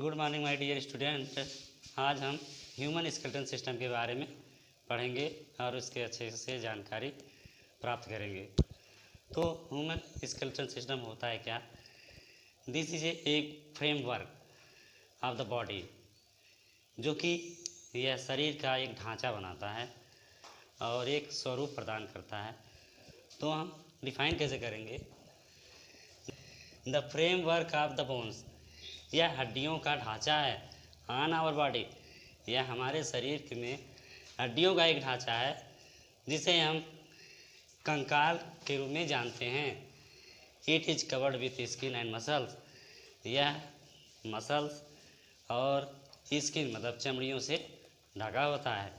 Good morning my dear student. आज हम human skeleton system के बारे में पढ़ेंगे और उसके अच्छे से जानकारी प्राप्त करेंगे। तो ह्यूमन स्केलेटन सिस्टम होता है क्या? दिस इज एक फ्रेमवर्क ऑफ द बॉडी, जो कि यह शरीर का एक ढांचा बनाता है और एक स्वरूप प्रदान करता है। तो हम डिफाइन कैसे करेंगे? The framework of the bones, यह हड्डियों का ढांचा है। ऑन आवर बॉडी, यह हमारे शरीर में हड्डियों का एक ढांचा है जिसे हम कंकाल के रूप में जानते हैं। It is covered with skin and muscles, यह मसल्स और स्किन मतलब चमड़ियों से ढका होता है।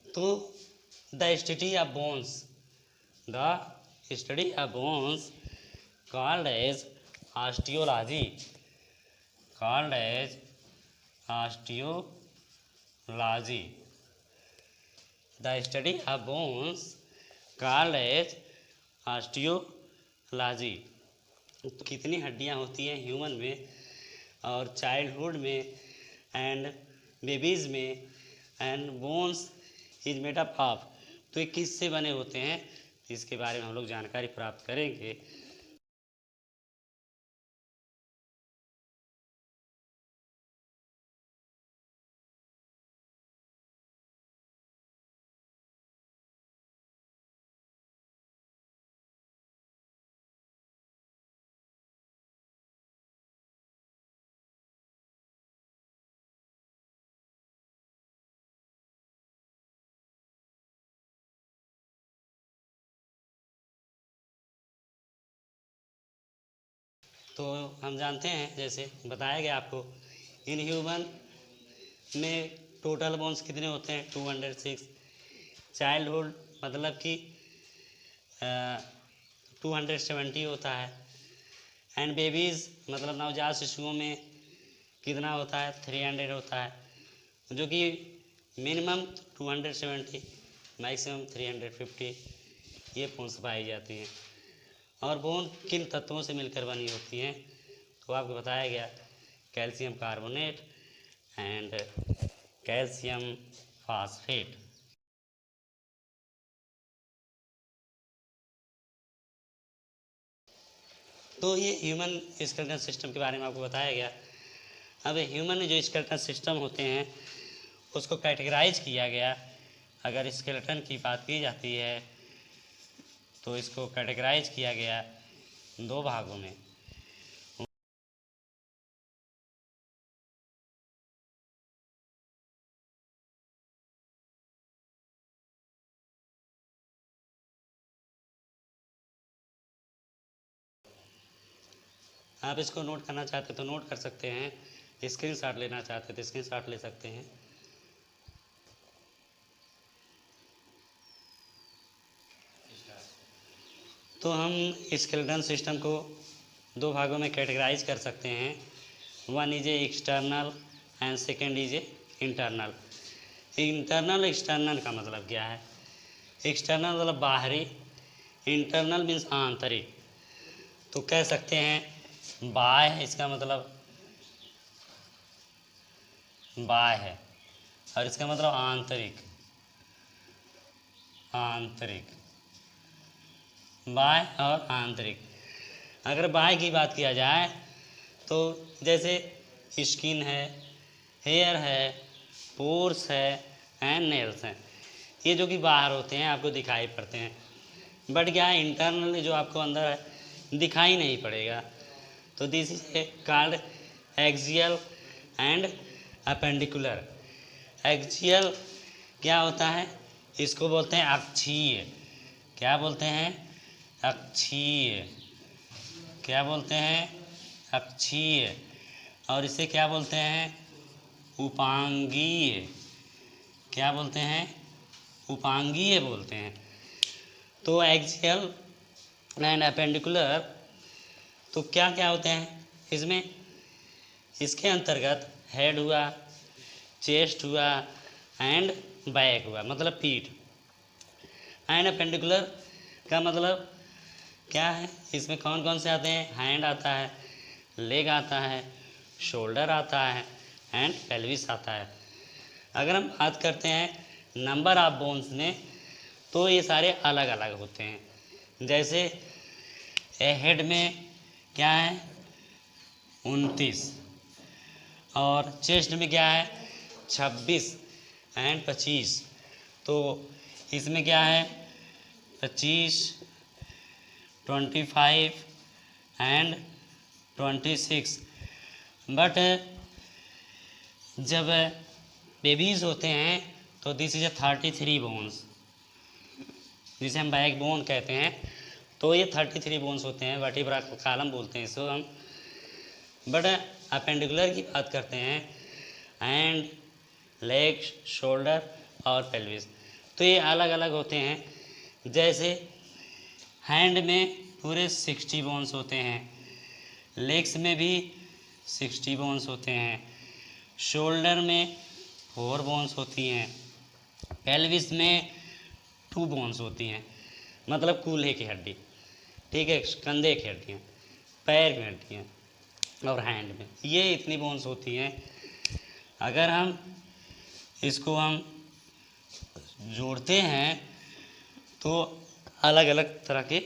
तो the study of bones, the study of bones called as osteology, called as osteology, the study of bones called as osteology। कितनी हड्डियां होती हैं ह्यूमन में और चाइल्डहुड में एंड बेबीज़ में, and bones is made up of, तो ये किससे बने होते हैं इसके बारे में हम लोग जानकारी प्राप्त करेंगे। तो हम जानते हैं, जैसे बताया गया आपको, इन ह्यूमन में टोटल बोन्स कितने होते हैं? 206। चाइल्डहुड मतलब कि 270 होता है। एंड बेबीज़ मतलब नवजात शिशुओं में कितना होता है? 300 होता है, जो कि मिनिमम 270, मैक्सिमम 350 ये बोन्स पाई जाती हैं। और बोन किन तत्वों से मिलकर बनी होती हैं? तो आपको बताया गया, calcium carbonate and calcium phosphate. तो ये ह्यूमन स्केलेटन सिस्टम के बारे में आपको बताया गया। अब ह्यूमन जो स्केलेटन सिस्टम होते हैं उसको कैटेगराइज किया गया। अगर स्केलेटन की बात की जाती है तो इसको कैटेगराइज किया गया 2 भागों में। आप इसको नोट करना चाहते तो नोट कर सकते हैं, स्क्रीनशॉट लेना चाहते तो स्क्रीनशॉट ले सकते हैं। तो हम स्केलेटन सिस्टम को 2 भागों में कैटेगराइज कर सकते हैं। One is a external and second is a internal. Internal external का मतलब क्या है? एक्सटर्नल मतलब बाहरी, इंटरनल मीन्स आंतरिक। तो कह सकते हैं बाह्य, इसका मतलब बाह्य है, और इसका मतलब आंतरिक। आंतरिक, बाह्य और आंतरिक। अगर बाह्य की बात किया जाए तो जैसे स्किन है, हेयर है, पोर्स है एंड नेल्स हैं, ये जो कि बाहर होते हैं आपको दिखाई पड़ते हैं। बट क्या है, इंटरनली जो आपको अंदर है दिखाई नहीं पड़ेगा। तो this is called axial and appendicular. Axial क्या होता है? इसको बोलते हैं अक्षीय। क्या बोलते हैं? अक्षीय। क्या बोलते हैं? अक्षीय। और इसे क्या बोलते हैं? उपांगीय। क्या बोलते हैं? उपांगीय बोलते हैं। तो एक्सियल एंड अपेंडिकुलर, तो क्या क्या होते हैं इसमें? इसके अंतर्गत हेड हुआ, चेस्ट हुआ एंड बैक हुआ, मतलब पीठ। एंड अपेंडिकुलर का मतलब क्या है? इसमें कौन कौन से आते हैं? हैंड आता है, लेग आता है, शोल्डर आता है एंड पेल्विस आता है। अगर हम बात करते हैं नंबर ऑफ बोन्स में, तो ये सारे अलग अलग होते हैं। जैसे हेड में क्या है 29 और चेस्ट में क्या है 26 एंड 25। तो इसमें क्या है 25, 25 एंड 26। बट जब बेबीज़ होते हैं तो दिस इज 33 बोन्स, जिसे हम बैक बोन कहते हैं। तो ये 33 बोन्स होते हैं, वर्टिब्रा कॉलम बोलते हैं इसको हम। बट अपेंडिकुलर की बात करते हैं एंड लेग, शोल्डर और पेल्विस, तो ये अलग अलग होते हैं। जैसे हैंड में पूरे 60 बोन्स होते हैं, लेग्स में भी 60 बोन्स होते हैं, शोल्डर में 4 बोन्स होती हैं, पेल्विस में 2 बोन्स होती हैं, मतलब कूल्हे की हड्डी, ठीक है, कंधे की हड्डियाँ, पैर की हड्डियाँ और हैंड में, ये इतनी बोन्स होती हैं। अगर हम इसको हम जोड़ते हैं तो अलग अलग तरह के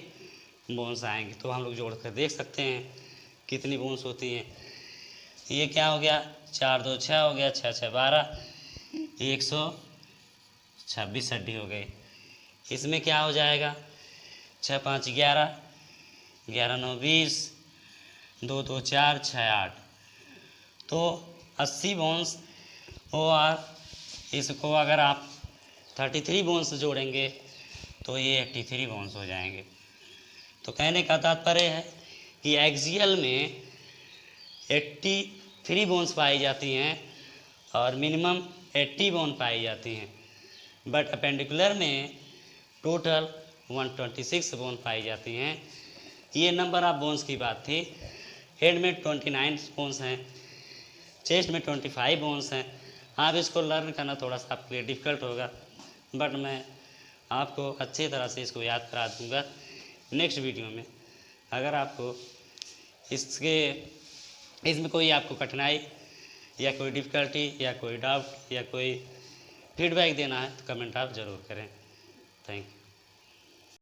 बोन्स आएंगे। तो हम लोग जोड़ कर देख सकते हैं कितनी बोन्स होती हैं। ये क्या हो गया 4 2 6 हो गया, 6 6 12, 126 हड्डी हो गई। इसमें क्या हो जाएगा 6 5 11, 11 9 20, 2 2 4 6 8, तो 80 बोन्स। और इसको अगर आप 33 बोन्स जोड़ेंगे तो ये 83 बोन्स हो जाएंगे। तो कहने का तात्पर्य है कि एक्सियल में 83 बोन्स पाई जाती हैं और मिनिमम 80 बोन पाई जाती हैं। बट अपेंडिकुलर में टोटल 126 बोन पाई जाती हैं। ये नंबर ऑफ बोन्स की बात थी। हेड में 29 बोन्स हैं, चेस्ट में 25 बोन्स हैं। आप इसको लर्न करना थोड़ा सा आपके लिए डिफ़िकल्ट होगा, बट मैं आपको अच्छी तरह से इसको याद करा दूँगा नेक्स्ट वीडियो में। अगर आपको इसमें कोई आपको कठिनाई या कोई डिफ़िकल्टी या कोई डाउट या कोई फीडबैक देना है तो कमेंट आप ज़रूर करें। Thank you.